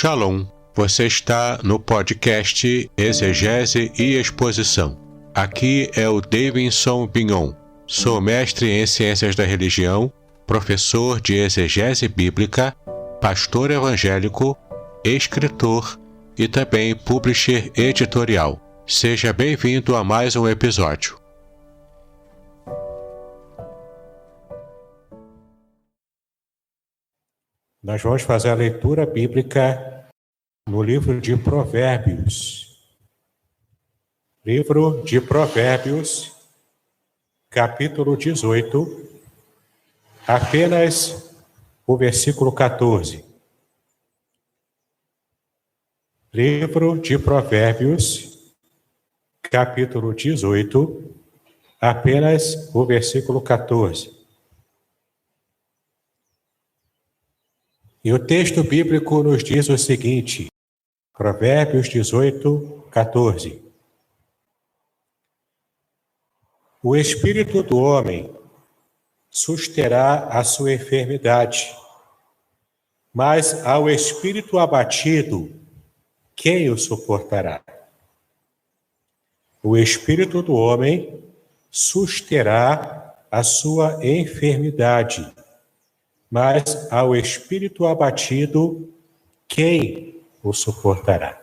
Shalom, você está no podcast Exegese e Exposição. Aqui é o Davidson Bignon. Sou mestre em Ciências da Religião, professor de Exegese Bíblica, pastor evangélico, escritor e também publisher editorial. Seja bem-vindo a mais um episódio. Nós vamos fazer a leitura bíblica no livro de Provérbios. Livro de Provérbios, capítulo 18, apenas o versículo 14. Livro de Provérbios, capítulo 18, apenas o versículo 14. E o texto bíblico nos diz o seguinte, Provérbios 18, 14. O espírito do homem susterá a sua enfermidade, mas ao espírito abatido, quem o suportará? O espírito do homem susterá a sua enfermidade, mas ao espírito abatido, quem o suportará?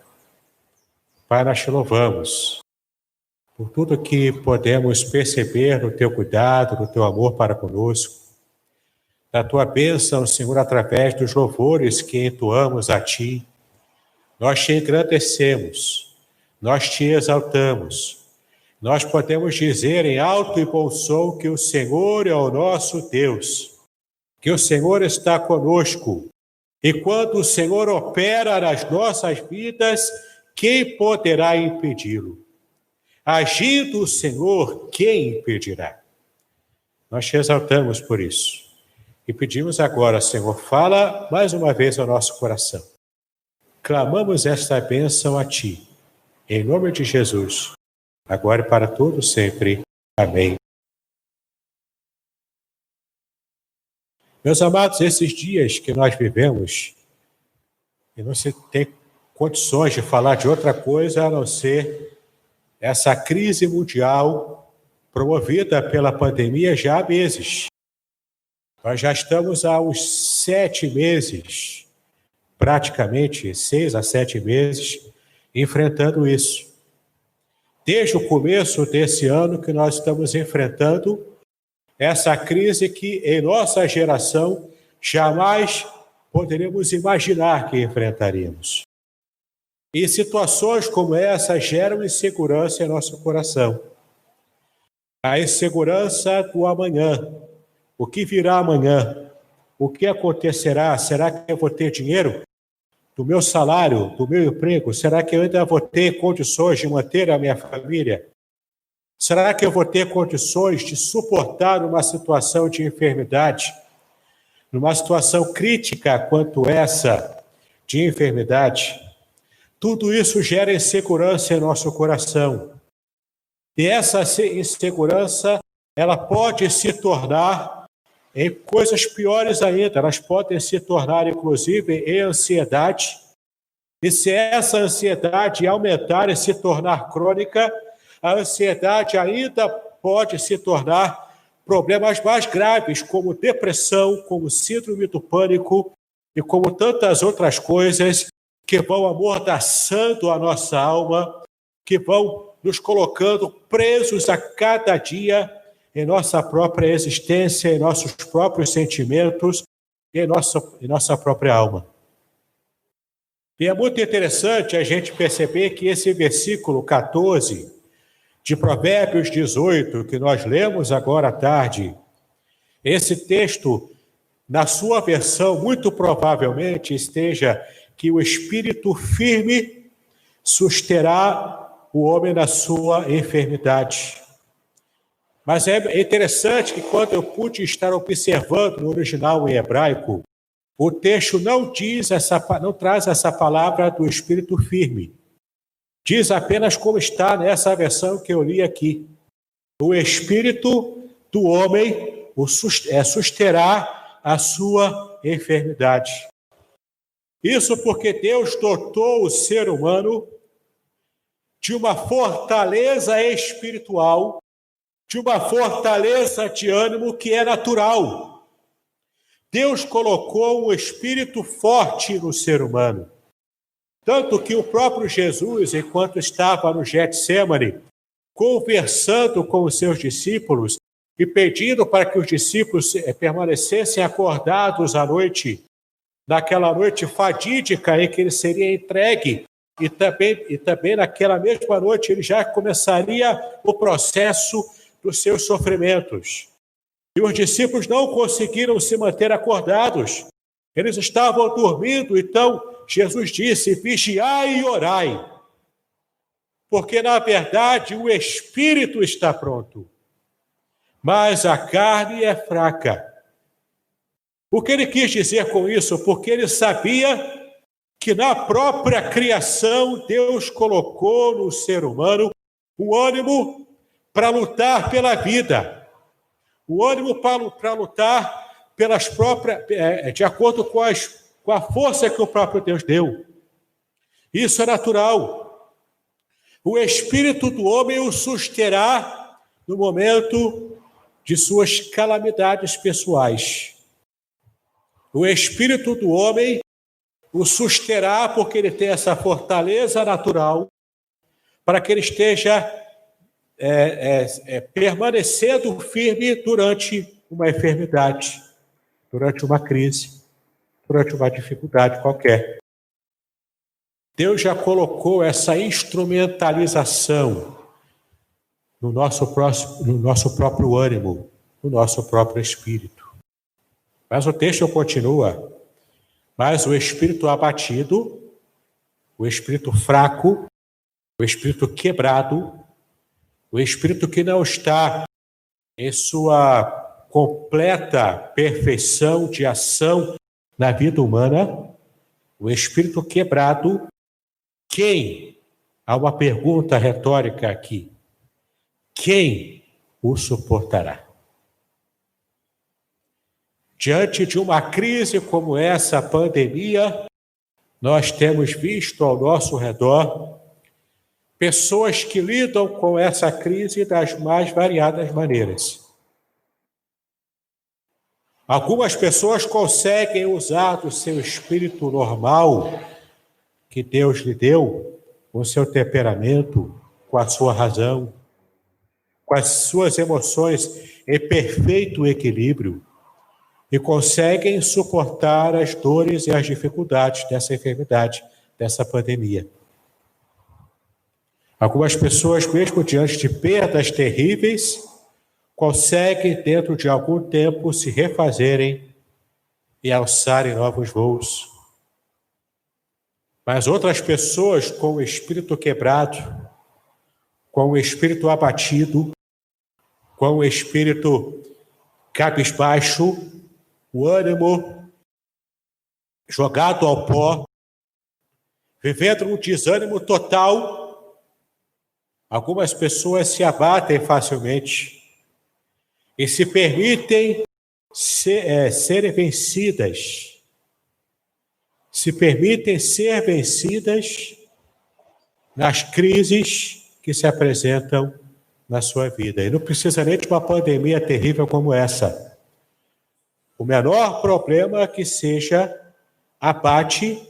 Pai, nós te louvamos por tudo que podemos perceber no teu cuidado, no teu amor para conosco, da tua bênção, Senhor, através dos louvores que entoamos a ti. Nós te engrandecemos, nós te exaltamos. Nós podemos dizer em alto e bom som que o Senhor é o nosso Deus, que o Senhor está conosco. E quando o Senhor opera nas nossas vidas, quem poderá impedi-lo? Agindo o Senhor, quem impedirá? Nós te exaltamos por isso. E pedimos agora, Senhor, fala mais uma vez ao nosso coração. Clamamos esta bênção a Ti, em nome de Jesus, agora e para todos sempre. Amém. Meus amados, esses dias que nós vivemos, e não se tem condições de falar de outra coisa a não ser essa crise mundial promovida pela pandemia já há meses. Nós já estamos há uns 7 meses, praticamente 6 a 7 meses, enfrentando isso. Desde o começo desse ano que nós estamos enfrentando essa crise que em nossa geração jamais poderíamos imaginar que enfrentaríamos. E situações como essa geram insegurança em nosso coração. A insegurança do amanhã. O que virá amanhã? O que acontecerá? Será que eu vou ter dinheiro? Do meu salário, do meu emprego? Será que eu ainda vou ter condições de manter a minha família? Será que eu vou ter condições de suportar uma situação de enfermidade? Numa situação crítica quanto essa de enfermidade? Tudo isso gera insegurança em nosso coração. E essa insegurança, ela pode se tornar em coisas piores ainda. Elas podem se tornar, inclusive, em ansiedade. E se essa ansiedade aumentar e se tornar crônica, a ansiedade ainda pode se tornar problemas mais graves, como depressão, como síndrome do pânico e como tantas outras coisas que vão amordaçando a nossa alma, que vão nos colocando presos a cada dia em nossa própria existência, em nossos próprios sentimentos e em nossa própria alma. E é muito interessante a gente perceber que esse versículo 14 de Provérbios 18, que nós lemos agora à tarde, esse texto, na sua versão, muito provavelmente esteja que o espírito firme susterá o homem na sua enfermidade. Mas é interessante que quando eu pude estar observando no original em hebraico, o texto não traz essa palavra do espírito firme. Diz apenas como está nessa versão que eu li aqui. O espírito do homem susterá a sua enfermidade. Isso porque Deus dotou o ser humano de uma fortaleza espiritual, de uma fortaleza de ânimo que é natural. Deus colocou um espírito forte no ser humano. Tanto que o próprio Jesus, enquanto estava no Getsêmani, conversando com os seus discípulos e pedindo para que os discípulos permanecessem acordados à noite, naquela noite fatídica em que ele seria entregue, e também naquela mesma noite ele já começaria o processo dos seus sofrimentos. E os discípulos não conseguiram se manter acordados. Eles estavam dormindo, então Jesus disse: vigiai e orai. Porque, na verdade, o espírito está pronto, mas a carne é fraca. O que ele quis dizer com isso? Porque ele sabia que na própria criação Deus colocou no ser humano o ânimo para lutar pela vida, o ânimo para lutar pelas próprias, de acordo com a força que o próprio Deus deu. Isso é natural. O espírito do homem o susterá no momento de suas calamidades pessoais. O espírito do homem o susterá porque ele tem essa fortaleza natural para que ele esteja permanecendo firme durante uma enfermidade, durante uma crise, durante uma dificuldade qualquer. Deus já colocou essa instrumentalização no nosso próprio ânimo, no nosso próprio espírito. Mas o texto continua. Mas o espírito abatido, o espírito fraco, o espírito quebrado, o espírito que não está em sua completa perfeição de ação na vida humana, o espírito quebrado, quem? Há uma pergunta retórica aqui. Quem o suportará? Diante de uma crise como essa, a pandemia, nós temos visto ao nosso redor pessoas que lidam com essa crise das mais variadas maneiras. Algumas pessoas conseguem usar do seu espírito normal que Deus lhe deu, com o seu temperamento, com a sua razão, com as suas emoções em perfeito equilíbrio, e conseguem suportar as dores e as dificuldades dessa enfermidade, dessa pandemia. Algumas pessoas, mesmo diante de perdas terríveis, conseguem, dentro de algum tempo, se refazerem e alçarem novos voos. Mas outras pessoas, com o espírito quebrado, com o espírito abatido, com o espírito cabisbaixo, o ânimo jogado ao pó, vivendo um desânimo total, algumas pessoas se abatem facilmente e se permitem serem vencidas, se permitem ser vencidas nas crises que se apresentam na sua vida. E não precisa nem de uma pandemia terrível como essa. O menor problema que seja abate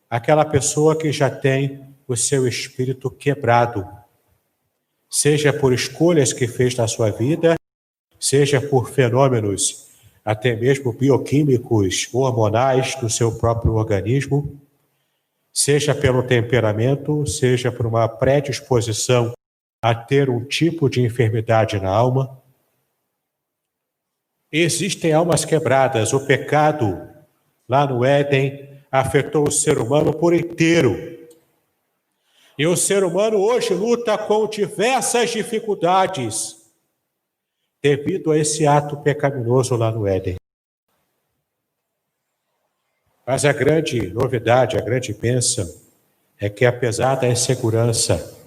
aquela pessoa que já tem o seu espírito quebrado, seja por escolhas que fez na sua vida, seja por fenômenos até mesmo bioquímicos, hormonais do seu próprio organismo, seja pelo temperamento, seja por uma predisposição a ter um tipo de enfermidade na alma. Existem almas quebradas. O pecado, lá no Éden, afetou o ser humano por inteiro. E o ser humano hoje luta com diversas dificuldades devido a esse ato pecaminoso lá no Éden. Mas a grande novidade, a grande bênção, é que apesar da insegurança,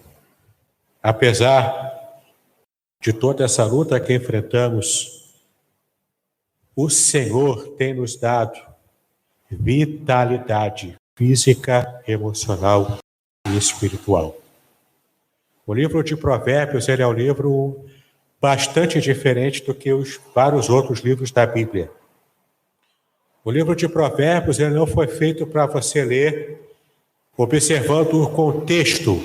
apesar de toda essa luta que enfrentamos, o Senhor tem nos dado vitalidade física, emocional e espiritual. O livro de Provérbios é um livro bastante diferente do que os vários outros livros da Bíblia. O livro de Provérbios ele não foi feito para você ler observando o contexto,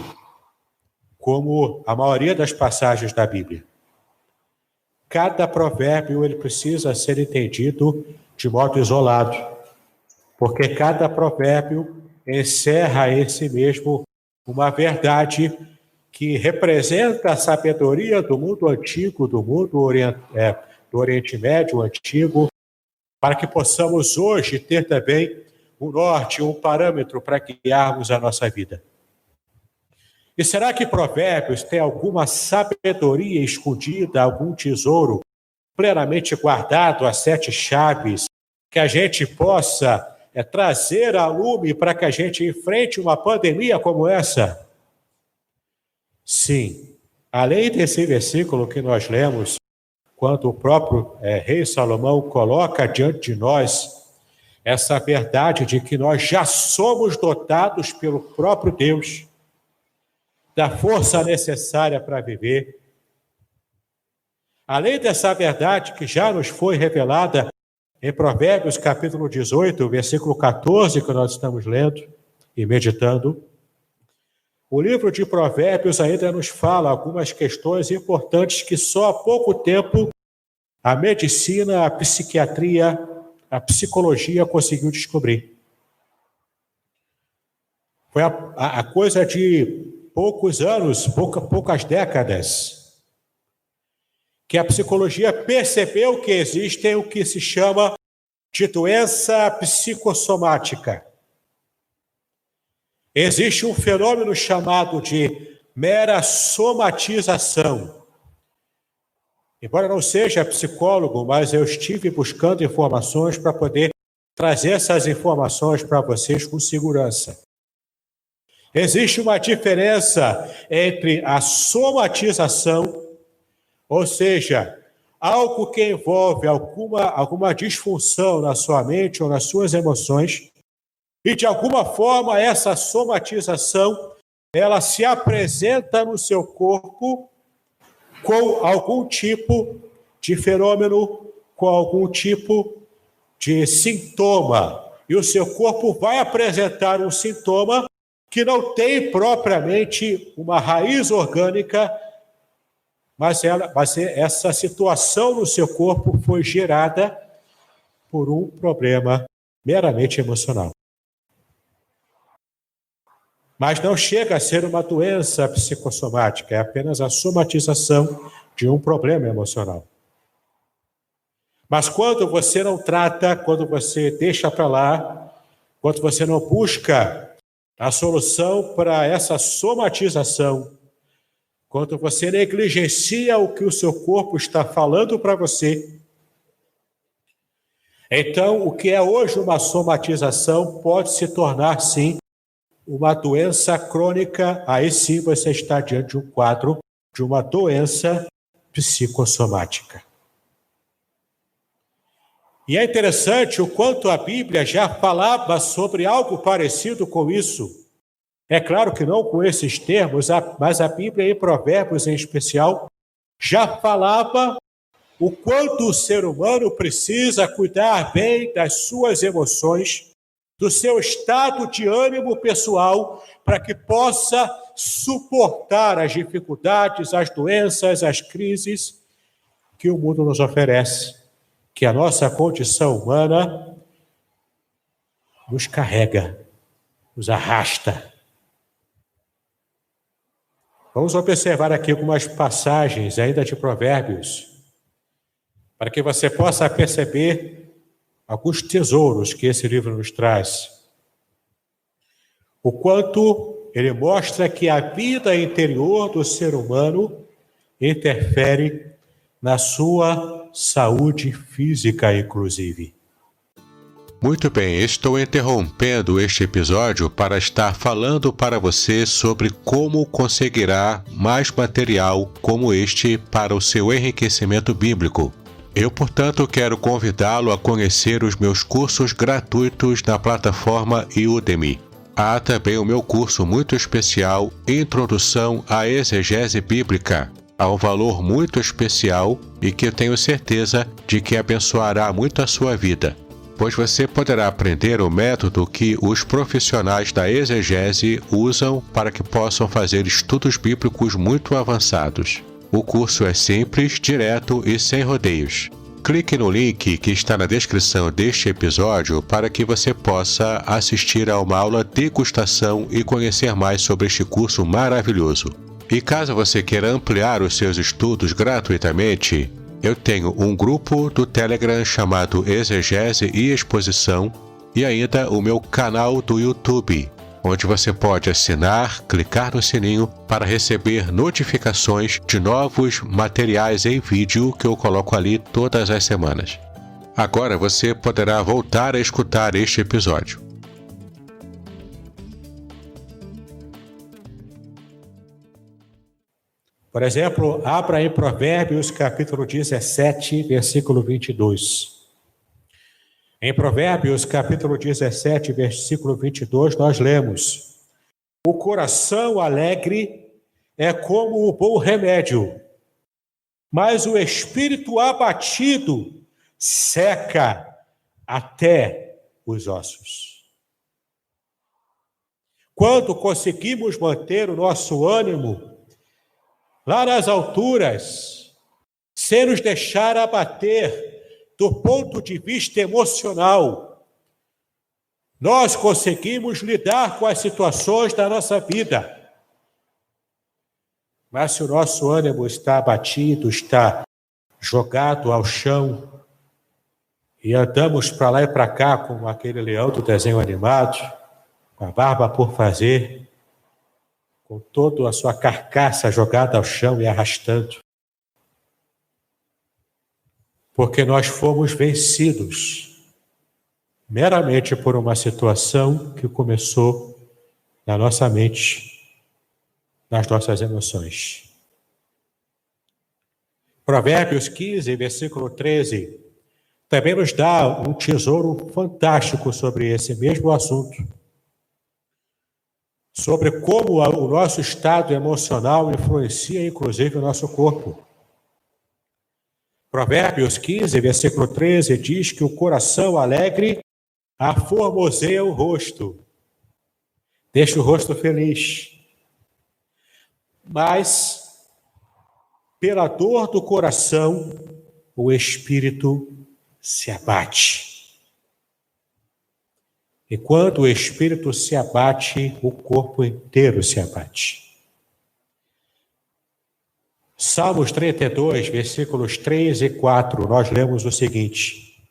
como a maioria das passagens da Bíblia. Cada provérbio ele precisa ser entendido de modo isolado, porque cada provérbio encerra em si mesmo uma verdade que representa a sabedoria do mundo antigo, do mundo do Oriente Médio antigo, para que possamos hoje ter também um norte, um parâmetro para guiarmos a nossa vida. E será que Provérbios tem alguma sabedoria escondida, algum tesouro plenamente guardado a 7 chaves, que a gente possa trazer a lume para que a gente enfrente uma pandemia como essa? Sim, além desse versículo que nós lemos, quando o próprio rei Salomão coloca diante de nós essa verdade de que nós já somos dotados pelo próprio Deus da força necessária para viver. Além dessa verdade que já nos foi revelada em Provérbios capítulo 18, versículo 14, que nós estamos lendo e meditando, o livro de Provérbios ainda nos fala algumas questões importantes que só há pouco tempo a medicina, a psiquiatria, a psicologia conseguiu descobrir. Foi a coisa de poucos anos, poucas décadas, que a psicologia percebeu que existem o que se chama de doença psicossomática. Existe um fenômeno chamado de mera somatização. Embora não seja psicólogo, mas eu estive buscando informações para poder trazer essas informações para vocês com segurança. Existe uma diferença entre a somatização, ou seja, algo que envolve alguma disfunção na sua mente ou nas suas emoções, e de alguma forma essa somatização ela se apresenta no seu corpo com algum tipo de fenômeno, com algum tipo de sintoma. E o seu corpo vai apresentar um sintoma que não tem propriamente uma raiz orgânica, mas essa situação no seu corpo foi gerada por um problema meramente emocional. Mas não chega a ser uma doença psicossomática, é apenas a somatização de um problema emocional. Mas quando você não trata, quando você deixa para lá, quando você não busca a solução para essa somatização, quando você negligencia o que o seu corpo está falando para você, então o que é hoje uma somatização pode se tornar, sim, uma doença crônica. Aí sim você está diante de um quadro de uma doença psicossomática. E é interessante o quanto a Bíblia já falava sobre algo parecido com isso. É claro que não com esses termos, mas a Bíblia, em Provérbios em especial, já falava o quanto o ser humano precisa cuidar bem das suas emoções, do seu estado de ânimo pessoal, para que possa suportar as dificuldades, as doenças, as crises que o mundo nos oferece, que a nossa condição humana nos carrega, nos arrasta. Vamos observar aqui algumas passagens ainda de Provérbios, para que você possa perceber alguns tesouros que esse livro nos traz. O quanto ele mostra que a vida interior do ser humano interfere na sua saúde física, inclusive. Muito bem, estou interrompendo este episódio para estar falando para você sobre como conseguirá mais material como este para o seu enriquecimento bíblico. Eu, portanto, quero convidá-lo a conhecer os meus cursos gratuitos na plataforma Udemy. Há também o meu curso muito especial, Introdução à Exegese Bíblica, a um valor muito especial e que eu tenho certeza de que abençoará muito a sua vida, pois você poderá aprender o método que os profissionais da exegese usam para que possam fazer estudos bíblicos muito avançados. O curso é simples, direto e sem rodeios. Clique no link que está na descrição deste episódio para que você possa assistir a uma aula degustação e conhecer mais sobre este curso maravilhoso. E caso você queira ampliar os seus estudos gratuitamente, eu tenho um grupo do Telegram chamado Exegese e Exposição e ainda o meu canal do YouTube, onde você pode assinar, clicar no sininho para receber notificações de novos materiais em vídeo que eu coloco ali todas as semanas. Agora você poderá voltar a escutar este episódio. Por exemplo, abra em Provérbios capítulo 17, versículo 22. Em Provérbios, capítulo 17, versículo 22, nós lemos: o coração alegre é como o bom remédio, mas o espírito abatido seca até os ossos. Quando conseguimos manter o nosso ânimo lá nas alturas, sem nos deixar abater do ponto de vista emocional, nós conseguimos lidar com as situações da nossa vida. Mas se o nosso ânimo está abatido, está jogado ao chão, e andamos para lá e para cá como aquele leão do desenho animado, com a barba por fazer, com toda a sua carcaça jogada ao chão e arrastando, porque nós fomos vencidos meramente por uma situação que começou na nossa mente, nas nossas emoções. Provérbios 15, versículo 13, também nos dá um tesouro fantástico sobre esse mesmo assunto, sobre como o nosso estado emocional influencia, inclusive, o nosso corpo. Provérbios 15, versículo 13, diz que o coração alegre aformoseia o rosto, deixa o rosto feliz. Mas, pela dor do coração, o espírito se abate. E quando o espírito se abate, o corpo inteiro se abate. Salmos 32, versículos 3 e 4, nós lemos o seguinte: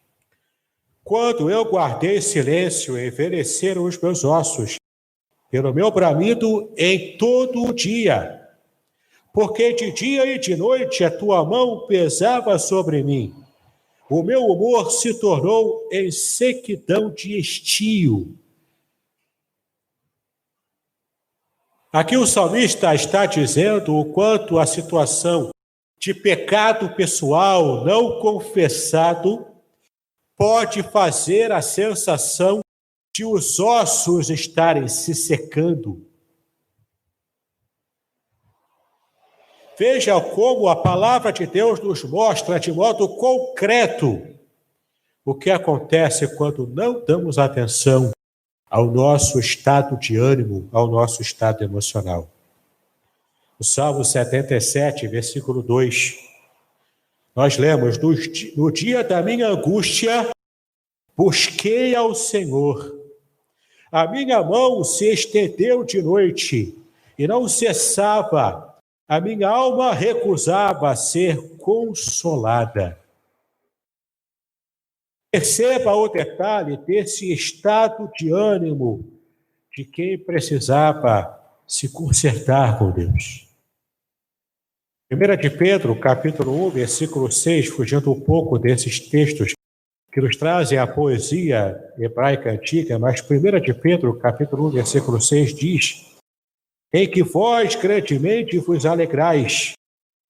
quando eu guardei silêncio, envelheceram os meus ossos, pelo meu bramido em todo o dia, porque de dia e de noite a tua mão pesava sobre mim. O meu humor se tornou em sequidão de estio. Aqui o salmista está dizendo o quanto a situação de pecado pessoal não confessado pode fazer a sensação de os ossos estarem se secando. Veja como a palavra de Deus nos mostra de modo concreto o que acontece quando não damos atenção ao nosso estado de ânimo, ao nosso estado emocional. O Salmo 77, versículo 2, nós lemos: no dia da minha angústia, busquei ao Senhor. A minha mão se estendeu de noite e não cessava. A minha alma recusava ser consolada. Perceba o detalhe desse estado de ânimo de quem precisava se consertar com Deus. 1 de Pedro, capítulo 1, versículo 6, fugindo um pouco desses textos que nos trazem a poesia hebraica antiga, mas 1 de Pedro, capítulo 1, versículo 6, diz: em que vós grandemente vos alegrais,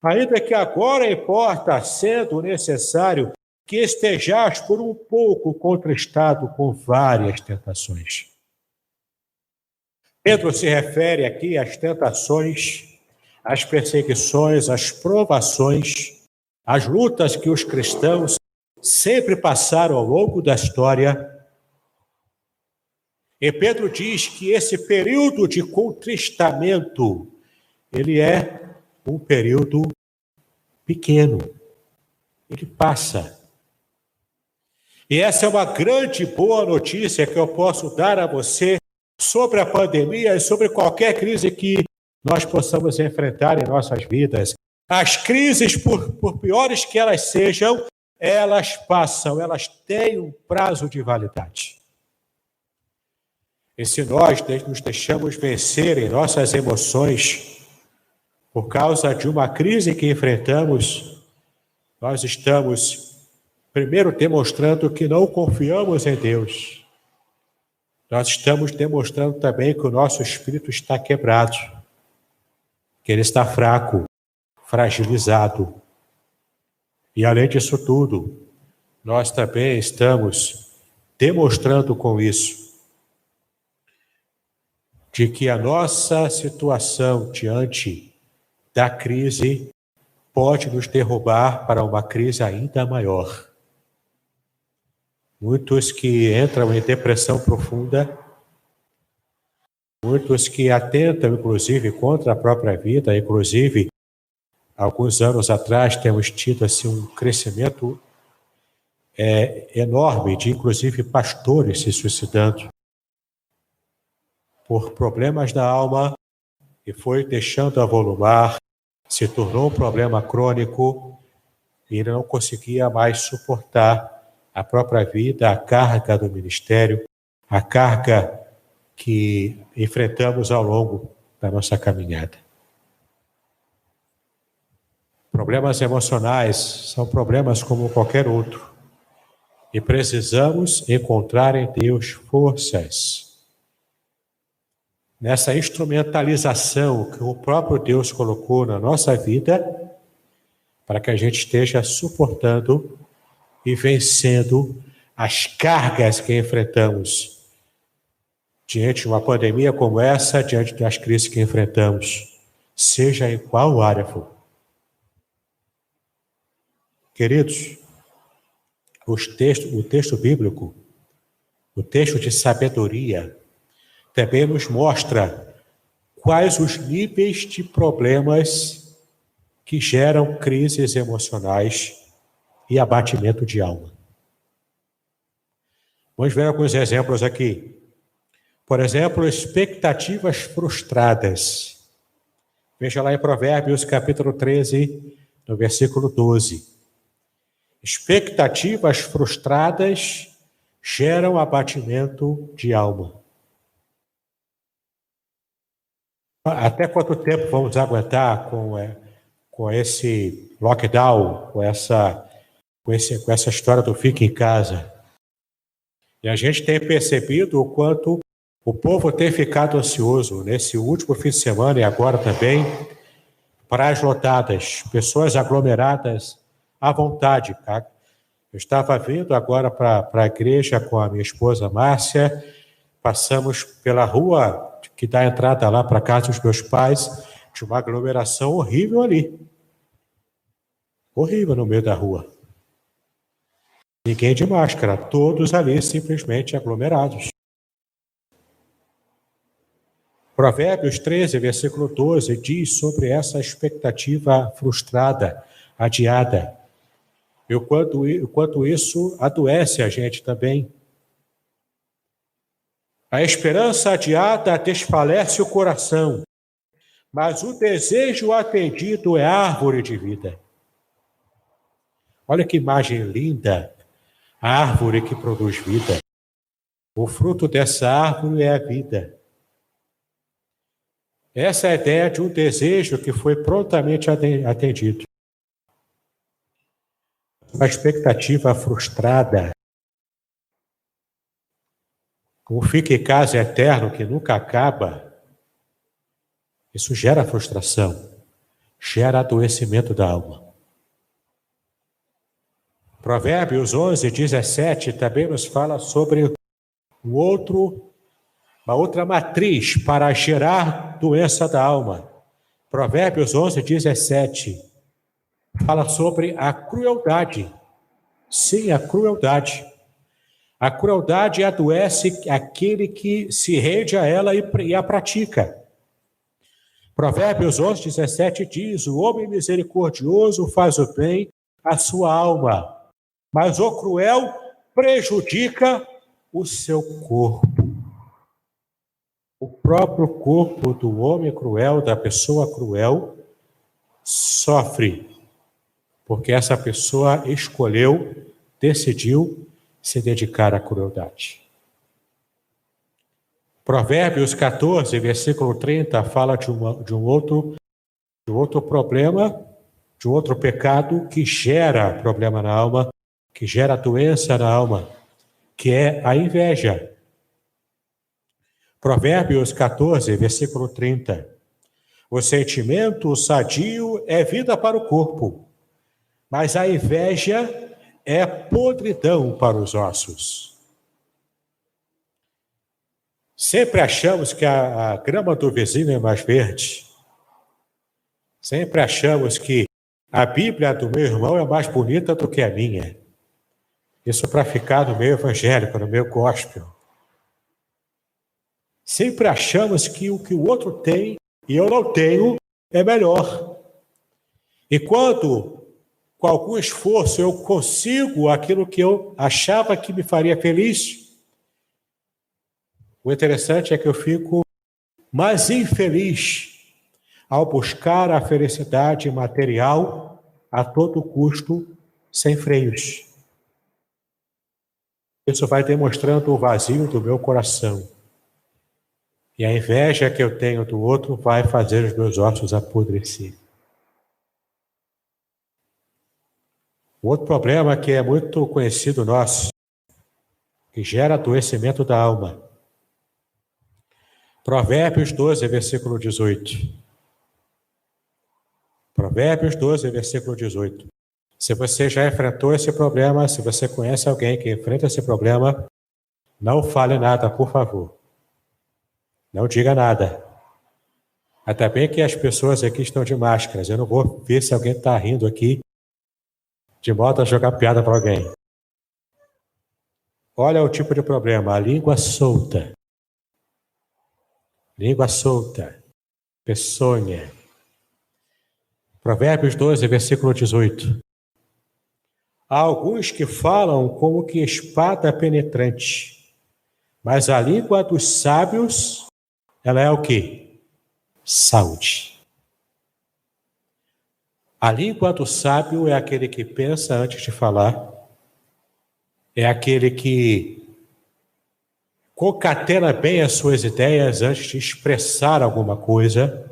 ainda que agora importa, sendo necessário, que estejais por um pouco contristado com várias tentações. Pedro se refere aqui às tentações, às perseguições, às provações, às lutas que os cristãos sempre passaram ao longo da história. E Pedro diz que esse período de contristamento, ele é um período pequeno, ele passa. E essa é uma grande boa notícia que eu posso dar a você sobre a pandemia e sobre qualquer crise que nós possamos enfrentar em nossas vidas. As crises, por piores que elas sejam, elas passam, elas têm um prazo de validade. E se nós nos deixamos vencer em nossas emoções por causa de uma crise que enfrentamos, nós estamos, primeiro, demonstrando que não confiamos em Deus. Nós estamos demonstrando também que o nosso espírito está quebrado, que ele está fraco, fragilizado. E além disso tudo, nós também estamos demonstrando com isso de que a nossa situação diante da crise pode nos derrubar para uma crise ainda maior. Muitos que entram em depressão profunda, muitos que atentam, inclusive, contra a própria vida, inclusive, alguns anos atrás temos tido assim, um crescimento enorme de, inclusive, pastores se suicidando por problemas da alma e foi deixando avolumar, se tornou um problema crônico e ele não conseguia mais suportar a própria vida, a carga do ministério, a carga que enfrentamos ao longo da nossa caminhada. Problemas emocionais são problemas como qualquer outro e precisamos encontrar em Deus forças nessa instrumentalização que o próprio Deus colocou na nossa vida para que a gente esteja suportando e vencendo as cargas que enfrentamos diante de uma pandemia como essa, diante das crises que enfrentamos, seja em qual área for. Queridos, o texto bíblico, o texto de sabedoria, também nos mostra quais os níveis de problemas que geram crises emocionais e abatimento de alma. Vamos ver alguns exemplos aqui. Por exemplo, expectativas frustradas. Veja lá em Provérbios, capítulo 13, no versículo 12. Expectativas frustradas geram abatimento de alma. Até quanto tempo vamos aguentar com esse lockdown, com essa história do fica em casa? E a gente tem percebido o quanto o povo tem ficado ansioso nesse último fim de semana e agora também, praias lotadas, pessoas aglomeradas à vontade. Tá? Eu estava vindo agora para a igreja com a minha esposa Márcia, passamos pela rua que dá entrada lá para a casa dos meus pais, tinha uma aglomeração horrível ali. Horrível no meio da rua. Ninguém de máscara, todos ali simplesmente aglomerados. Provérbios 13, versículo 12, diz sobre essa expectativa frustrada, adiada. E o quanto isso adoece a gente também. A esperança adiada desfalece o coração, mas o desejo atendido é árvore de vida. Olha que imagem linda, a árvore que produz vida. O fruto dessa árvore é a vida. Essa é a ideia de um desejo que foi prontamente atendido. Uma expectativa frustrada. O fica em casa eterno que nunca acaba, isso gera frustração. gera adoecimento da alma. Provérbios 11, 17 também nos fala sobre uma outra matriz para gerar doença da alma. Provérbios 11, 17 fala sobre a crueldade. Sim, a crueldade. A crueldade adoece aquele que se rende a ela e a pratica. Provérbios 11, 17 diz: o homem misericordioso faz o bem à sua alma, mas o cruel prejudica o seu corpo. O próprio corpo do homem cruel, da pessoa cruel, sofre, porque essa pessoa decidiu se dedicar à crueldade. Provérbios 14, versículo 30, fala de um outro problema, de um outro pecado que gera problema na alma, que gera doença na alma, que é a inveja. Provérbios 14, versículo 30. O sentimento sadio é vida para o corpo, mas a inveja é podridão para os ossos. Sempre achamos que a grama do vizinho é mais verde. Sempre achamos que a Bíblia do meu irmão é mais bonita do que a minha. Isso para ficar no meio evangélico, no meio gospel. Sempre achamos que o que o outro tem e eu não tenho é melhor. E quando, com algum esforço, eu consigo aquilo que eu achava que me faria feliz, o interessante é que eu fico mais infeliz ao buscar a felicidade material a todo custo, sem freios. Isso vai demonstrando o vazio do meu coração. E a inveja que eu tenho do outro vai fazer os meus ossos apodrecer. Outro problema que é muito conhecido nosso, que gera adoecimento da alma. Provérbios 12, versículo 18. Provérbios 12, versículo 18. Se você já enfrentou esse problema, se você conhece alguém que enfrenta esse problema, não fale nada, por favor. Não diga nada. Até bem que as pessoas aqui estão de máscaras. Eu não vou ver se alguém está rindo aqui de modo a jogar piada para alguém. Olha o tipo de problema, a língua solta. Língua solta, peçonha. Provérbios 12, versículo 18. Há alguns que falam como que espada penetrante, mas a língua dos sábios, ela é o quê? Saúde. A língua do sábio é aquele que pensa antes de falar, é aquele que concatena bem as suas ideias antes de expressar alguma coisa,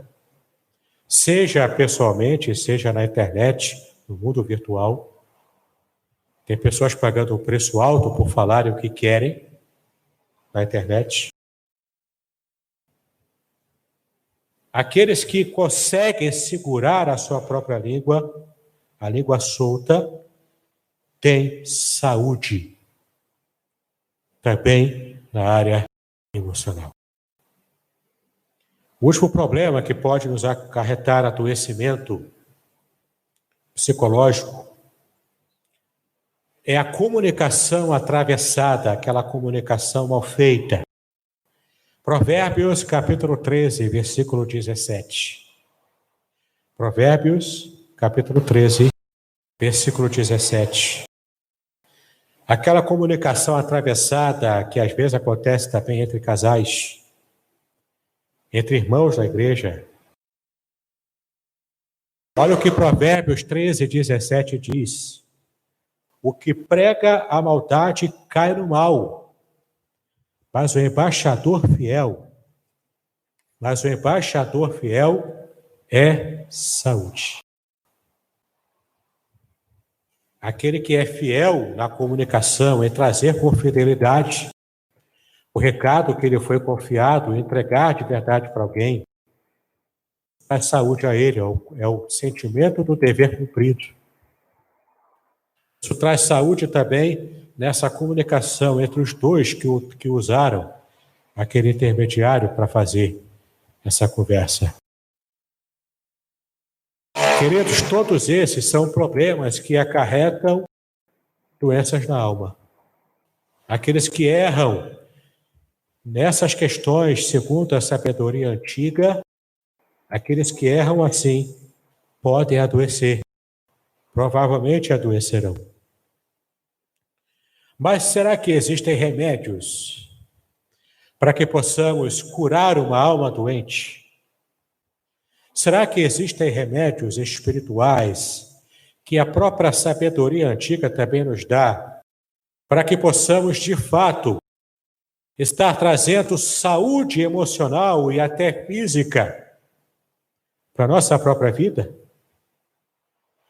seja pessoalmente, seja na internet, no mundo virtual. Tem pessoas pagando um preço alto por falarem o que querem na internet. Aqueles que conseguem segurar a sua própria língua, a língua solta, têm saúde. Também na área emocional. O último problema que pode nos acarretar adoecimento psicológico é a comunicação atravessada, aquela comunicação mal feita. Provérbios, capítulo 13, versículo 17. Provérbios, capítulo 13, versículo 17. Aquela comunicação atravessada que às vezes acontece também entre casais, entre irmãos da igreja. Olha o que Provérbios 13, 17 diz. O que prega a maldade cai no mal, mas o embaixador fiel é saúde. Aquele que é fiel na comunicação, em trazer com fidelidade o recado que lhe foi confiado, entregar de verdade para alguém, traz saúde a ele, é o sentimento do dever cumprido. Isso traz saúde também nessa comunicação entre os dois que usaram aquele intermediário para fazer essa conversa. Queridos, todos esses são problemas que acarretam doenças na alma. Aqueles que erram nessas questões, segundo a sabedoria antiga, aqueles que erram assim podem adoecer, provavelmente adoecerão. Mas será que existem remédios para que possamos curar uma alma doente? Será que existem remédios espirituais que a própria sabedoria antiga também nos dá para que possamos, de fato, estar trazendo saúde emocional e até física para a nossa própria vida?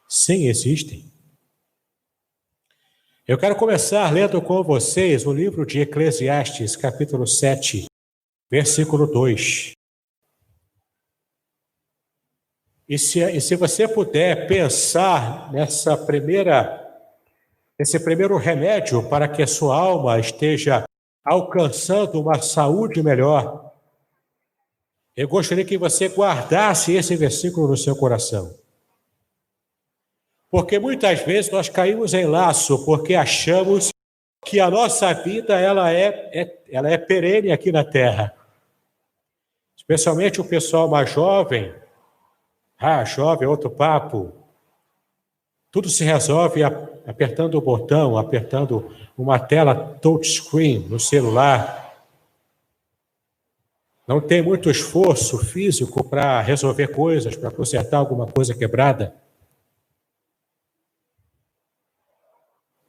Sim, existem. Eu quero começar lendo com vocês o livro de Eclesiastes, capítulo 7, versículo 2. E se você puder pensar nesse primeiro remédio para que a sua alma esteja alcançando uma saúde melhor, eu gostaria que você guardasse esse versículo no seu coração. Porque muitas vezes nós caímos em laço porque achamos que a nossa vida ela é perene aqui na Terra. Especialmente o pessoal mais jovem. Jovem é outro papo. Tudo se resolve apertando o botão, apertando uma tela touchscreen no celular. Não tem muito esforço físico para resolver coisas, para consertar alguma coisa quebrada.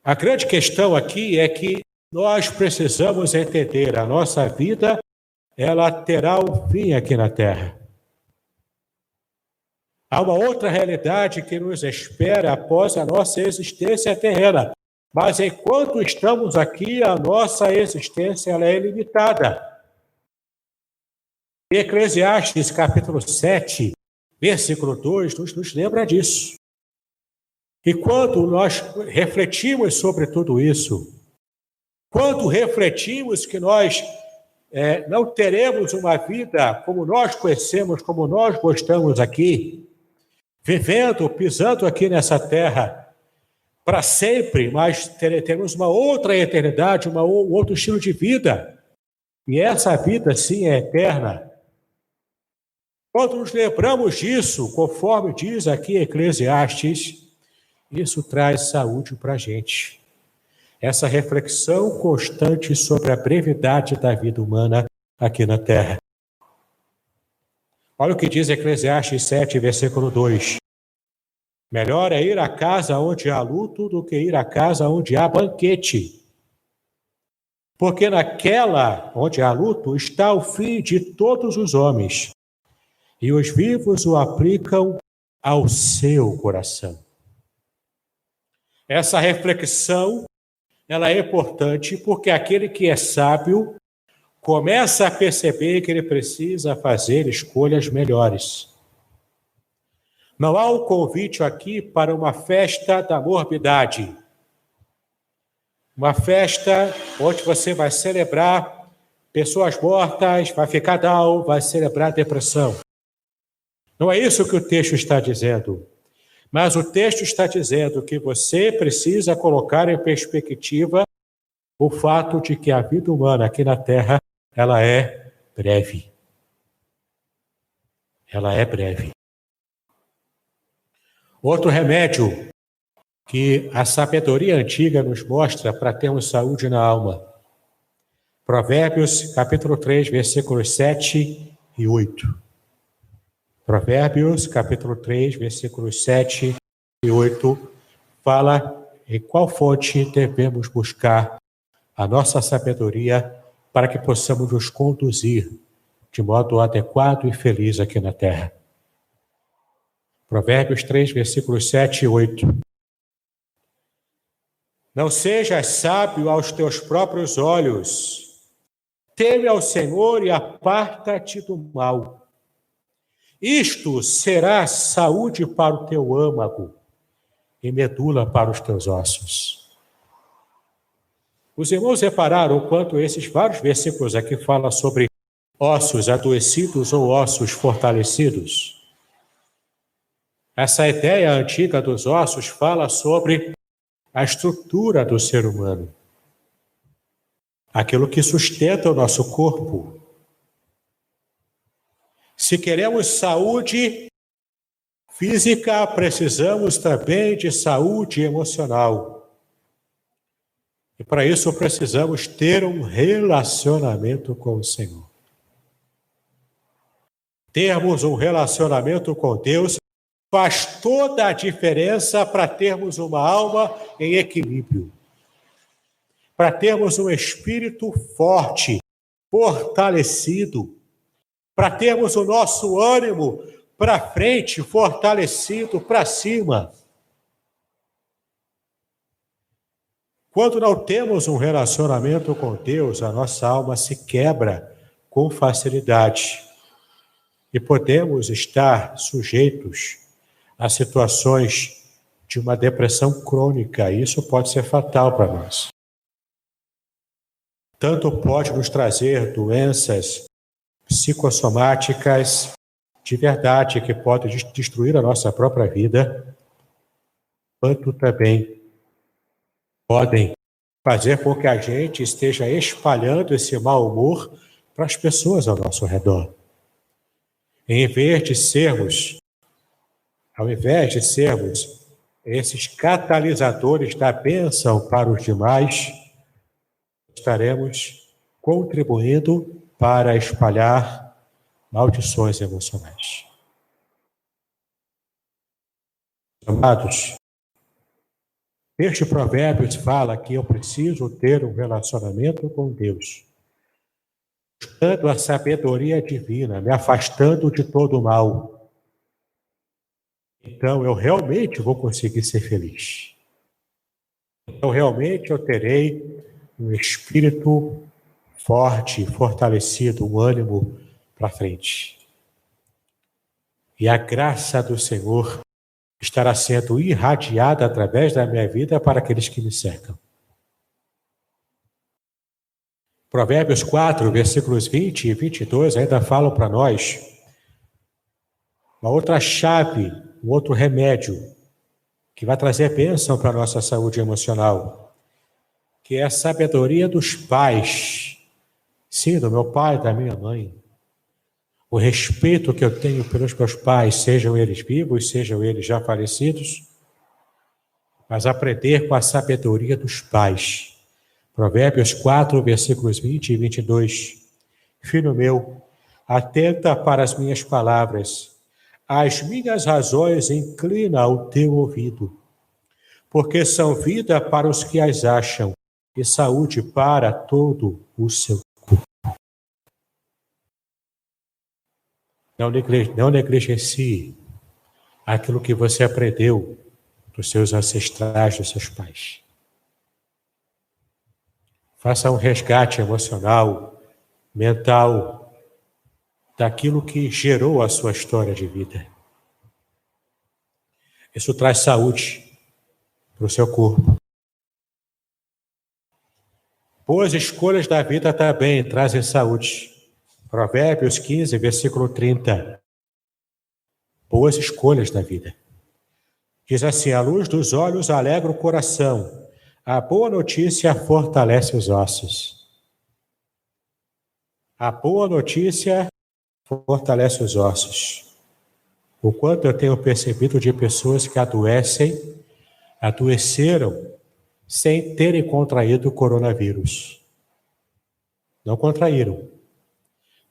A grande questão aqui é que nós precisamos entender a nossa vida, ela terá um fim aqui na Terra. Há uma outra realidade que nos espera após a nossa existência terrena. Mas enquanto estamos aqui, a nossa existência ela é limitada. Eclesiastes, capítulo 7, versículo 2, nos lembra disso. E quando nós refletimos sobre tudo isso, quando refletimos que nós não teremos uma vida como nós conhecemos, como nós gostamos aqui, vivendo, pisando aqui nessa terra para sempre, mas teremos uma outra eternidade, um outro estilo de vida. E essa vida, sim, é eterna. Quando nos lembramos disso, conforme diz aqui Eclesiastes, isso traz saúde para a gente. Essa reflexão constante sobre a brevidade da vida humana aqui na Terra. Olha o que diz Eclesiastes 7, versículo 2. Melhor é ir à casa onde há luto do que ir à casa onde há banquete. Porque naquela onde há luto está o fim de todos os homens, e os vivos o aplicam ao seu coração. Essa reflexão, ela é importante porque aquele que é sábio começa a perceber que ele precisa fazer escolhas melhores. Não há um convite aqui para uma festa da morbidade. Uma festa onde você vai celebrar pessoas mortas, vai ficar down, vai celebrar depressão. Não é isso que o texto está dizendo. Mas o texto está dizendo que você precisa colocar em perspectiva o fato de que a vida humana aqui na Terra, ela é breve. Ela é breve. Outro remédio que a sabedoria antiga nos mostra para termos saúde na alma. Provérbios, capítulo 3, versículos 7 e 8. Provérbios, capítulo 3, versículos 7 e 8, fala em qual fonte devemos buscar a nossa sabedoria para que possamos nos conduzir de modo adequado e feliz aqui na Terra. Provérbios 3, versículos 7 e 8. Não sejas sábio aos teus próprios olhos, teme ao Senhor e aparta-te do mal. Isto será saúde para o teu âmago e medula para os teus ossos. Os irmãos repararam o quanto esses vários versículos aqui falam sobre ossos adoecidos ou ossos fortalecidos. Essa ideia antiga dos ossos fala sobre a estrutura do ser humano, aquilo que sustenta o nosso corpo. Se queremos saúde física, precisamos também de saúde emocional. E para isso precisamos ter um relacionamento com o Senhor. Termos um relacionamento com Deus faz toda a diferença para termos uma alma em equilíbrio, para termos um espírito forte, fortalecido, para termos o nosso ânimo para frente, fortalecido, para cima. Quando não temos um relacionamento com Deus, a nossa alma se quebra com facilidade e podemos estar sujeitos a situações de uma depressão crônica. Isso pode ser fatal para nós. Tanto pode nos trazer doenças psicossomáticas de verdade que podem destruir a nossa própria vida, quanto também podem fazer com que a gente esteja espalhando esse mau humor para as pessoas ao nosso redor. Ao invés de sermos esses catalisadores da bênção para os demais, estaremos contribuindo para espalhar maldições emocionais. Amados, este provérbio fala que eu preciso ter um relacionamento com Deus, buscando a sabedoria divina, me afastando de todo o mal. Então eu realmente vou conseguir ser feliz. Então realmente eu terei um espírito forte, fortalecido, um ânimo para frente. E a graça do Senhor estará sendo irradiada através da minha vida para aqueles que me cercam. Provérbios 4, versículos 20 e 22 ainda falam para nós uma outra chave, um outro remédio que vai trazer bênção para a nossa saúde emocional, que é a sabedoria dos pais. Sim, do meu pai e da minha mãe. O respeito que eu tenho pelos meus pais, sejam eles vivos, sejam eles já falecidos, mas aprender com a sabedoria dos pais. Provérbios 4, versículos 20 e 22. Filho meu, atenta para as minhas palavras, as minhas razões inclina o teu ouvido, porque são vida para os que as acham e saúde para todo o seu corpo. Não negligencie aquilo que você aprendeu dos seus ancestrais, dos seus pais. Faça um resgate emocional, mental, daquilo que gerou a sua história de vida. Isso traz saúde para o seu corpo. Boas escolhas da vida também trazem saúde. Provérbios 15, versículo 30. Boas escolhas da vida. Diz assim: a luz dos olhos alegra o coração, a boa notícia fortalece os ossos. A boa notícia fortalece os ossos. O quanto eu tenho percebido de pessoas que adoeceram sem terem contraído o coronavírus. Não contraíram,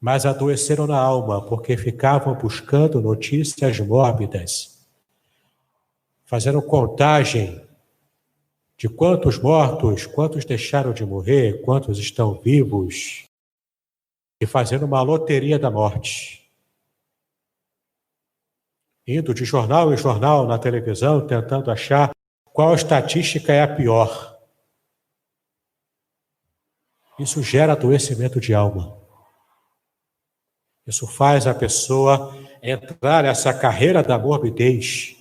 mas adoeceram na alma, porque ficavam buscando notícias mórbidas, fazendo contagem de quantos mortos, quantos deixaram de morrer, quantos estão vivos, e fazendo uma loteria da morte. Indo de jornal em jornal na televisão, tentando achar qual estatística é a pior. Isso gera adoecimento de alma. Isso faz a pessoa entrar nessa carreira da morbidez,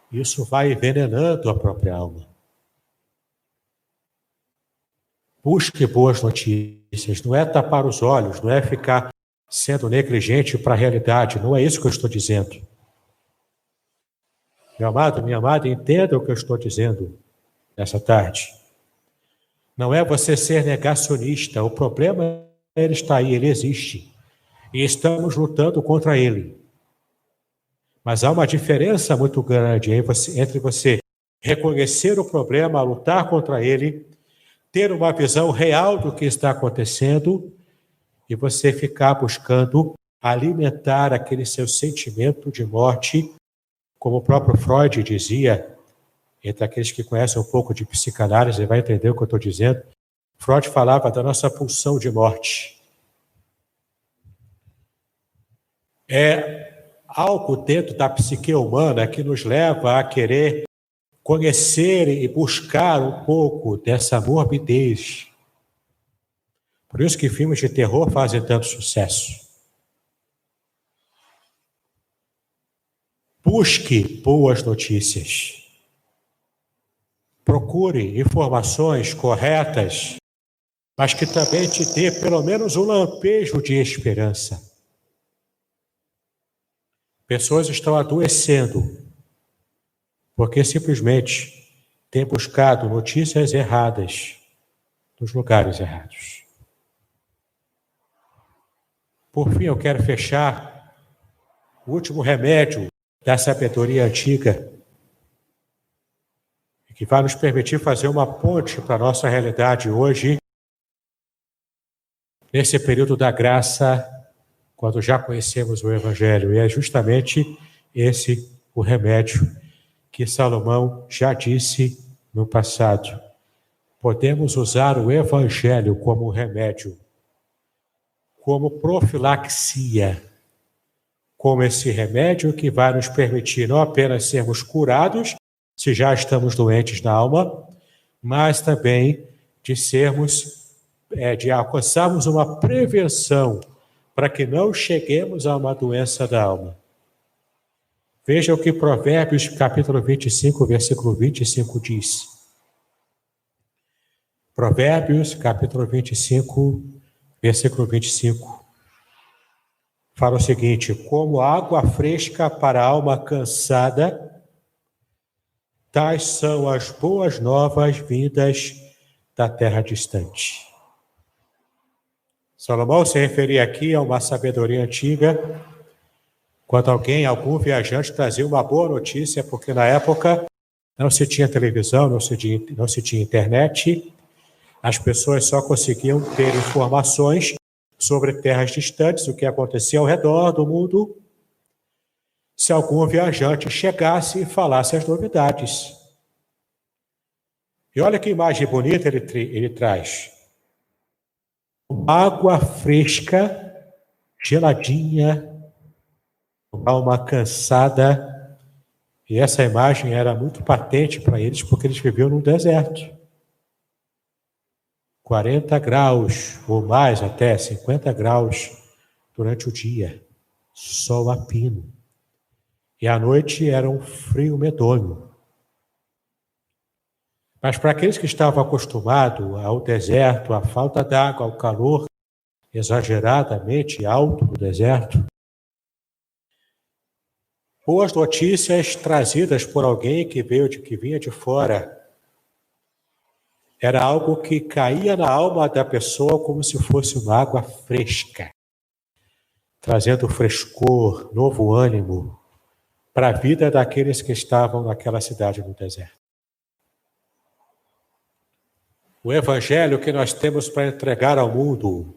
isso vai envenenando a própria alma. Busque boas notícias, não é tapar os olhos, não é ficar sendo negligente para a realidade, não é isso que eu estou dizendo. Meu amado, minha amada, entenda o que eu estou dizendo nessa tarde. Não é você ser negacionista, o problema ele está aí, ele existe. E estamos lutando contra ele. Mas há uma diferença muito grande entre você reconhecer o problema, lutar contra ele, ter uma visão real do que está acontecendo e você ficar buscando alimentar aquele seu sentimento de morte, como o próprio Freud dizia, entre aqueles que conhecem um pouco de psicanálise, vai entender o que eu estou dizendo. Freud falava da nossa pulsão de morte. É algo dentro da psique humana que nos leva a querer conhecer e buscar um pouco dessa morbidez. Por isso que filmes de terror fazem tanto sucesso. Busque boas notícias. Procure informações corretas, mas que também te dê pelo menos um lampejo de esperança. Pessoas estão adoecendo porque simplesmente têm buscado notícias erradas nos lugares errados. Por fim, eu quero fechar o último remédio da sabedoria antiga, que vai nos permitir fazer uma ponte para a nossa realidade hoje, nesse período da graça, quando já conhecemos o Evangelho. E é justamente esse o remédio que Salomão já disse no passado. Podemos usar o Evangelho como remédio, como profilaxia, como esse remédio que vai nos permitir não apenas sermos curados, se já estamos doentes na alma, mas também de alcançarmos uma prevenção para que não cheguemos a uma doença da alma. Veja o que Provérbios, capítulo 25, versículo 25 diz. Provérbios, capítulo 25, versículo 25. Fala o seguinte: como água fresca para a alma cansada, tais são as boas novas vindas da terra distante. Salomão se referia aqui a uma sabedoria antiga, quando algum viajante trazia uma boa notícia, porque na época não se tinha televisão, não se tinha internet, as pessoas só conseguiam ter informações sobre terras distantes, o que acontecia ao redor do mundo, se algum viajante chegasse e falasse as novidades. E olha que imagem bonita ele traz. Água fresca, geladinha, alma cansada. E essa imagem era muito patente para eles, porque eles viviam no deserto. 40 graus, ou mais até, 50 graus durante o dia. Sol a pino. E à noite era um frio medonho. Mas para aqueles que estavam acostumados ao deserto, à falta d'água, ao calor exageradamente alto do deserto, boas notícias trazidas por alguém que vinha de fora, era algo que caía na alma da pessoa como se fosse uma água fresca, trazendo frescor, novo ânimo para a vida daqueles que estavam naquela cidade no deserto. O Evangelho que nós temos para entregar ao mundo,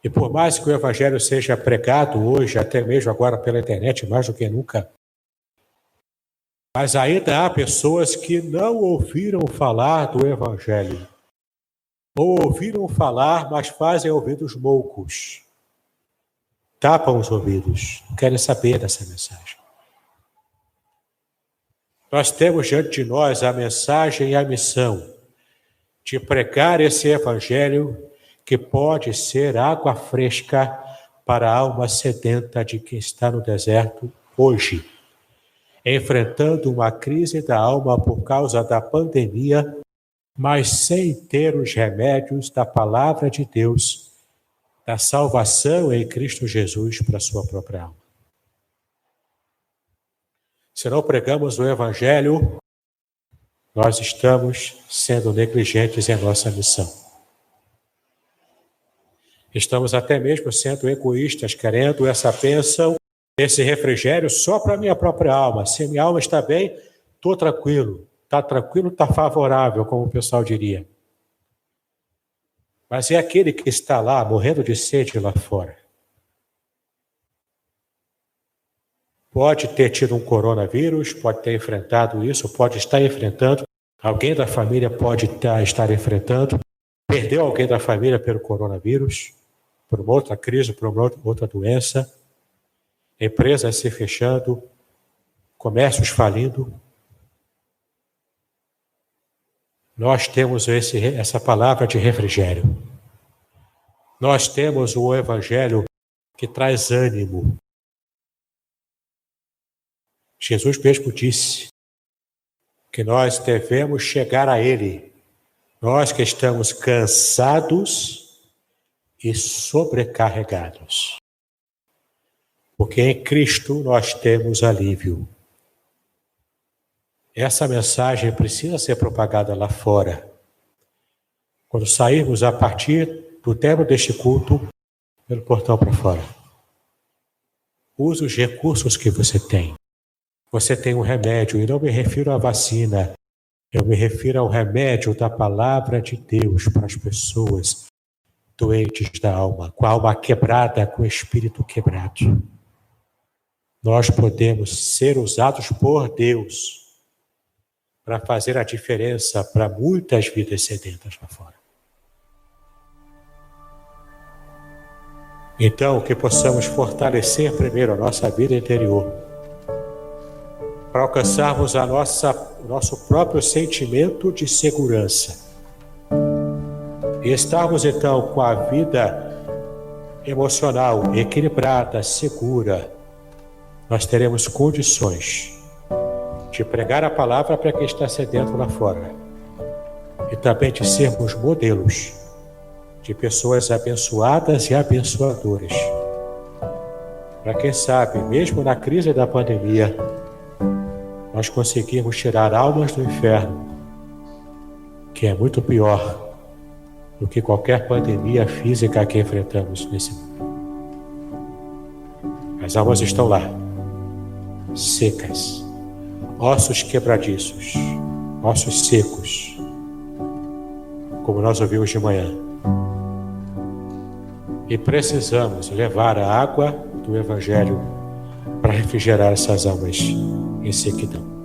e por mais que o Evangelho seja pregado hoje, até mesmo agora pela internet, mais do que nunca, mas ainda há pessoas que não ouviram falar do Evangelho, ou ouviram falar, mas fazem ouvidos moucos, tapam os ouvidos, não querem saber dessa mensagem. Nós temos diante de nós a mensagem e a missão de pregar esse Evangelho que pode ser água fresca para a alma sedenta de quem está no deserto hoje, enfrentando uma crise da alma por causa da pandemia, mas sem ter os remédios da palavra de Deus, da salvação em Cristo Jesus para a sua própria alma. Se não pregamos o Evangelho, nós estamos sendo negligentes em nossa missão. Estamos até mesmo sendo egoístas, querendo essa bênção, esse refrigério só para a minha própria alma. Se minha alma está bem, estou tranquilo. Está tranquilo, está favorável, como o pessoal diria. Mas é aquele que está lá, morrendo de sede lá fora. Pode ter tido um coronavírus, pode ter enfrentado isso, pode estar enfrentando. Alguém da família pode estar enfrentando. Perdeu alguém da família pelo coronavírus, por uma outra crise, por uma outra doença. Empresas se fechando, comércios falindo. Nós temos essa palavra de refrigério. Nós temos o Evangelho que traz ânimo. Jesus mesmo disse que nós devemos chegar a Ele, nós que estamos cansados e sobrecarregados. Porque em Cristo nós temos alívio. Essa mensagem precisa ser propagada lá fora. Quando sairmos a partir do término deste culto, pelo portão para fora. Use os recursos que você tem. Você tem um remédio, e não me refiro à vacina. Eu me refiro ao remédio da palavra de Deus para as pessoas doentes da alma, com a alma quebrada, com o espírito quebrado. Nós podemos ser usados por Deus para fazer a diferença para muitas vidas sedentas lá fora. Então, que possamos fortalecer primeiro a nossa vida interior, para alcançarmos o nosso próprio sentimento de segurança. E estarmos, então, com a vida emocional equilibrada, segura, nós teremos condições de pregar a palavra para quem está sedento lá fora. E também de sermos modelos de pessoas abençoadas e abençoadoras. Para quem sabe, mesmo na crise da pandemia, nós conseguirmos tirar almas do inferno, que é muito pior do que qualquer pandemia física que enfrentamos nesse mundo. As almas estão lá, secas, ossos quebradiços, ossos secos, como nós ouvimos de manhã. E precisamos levar a água do Evangelho para refrigerar essas almas em sequidão.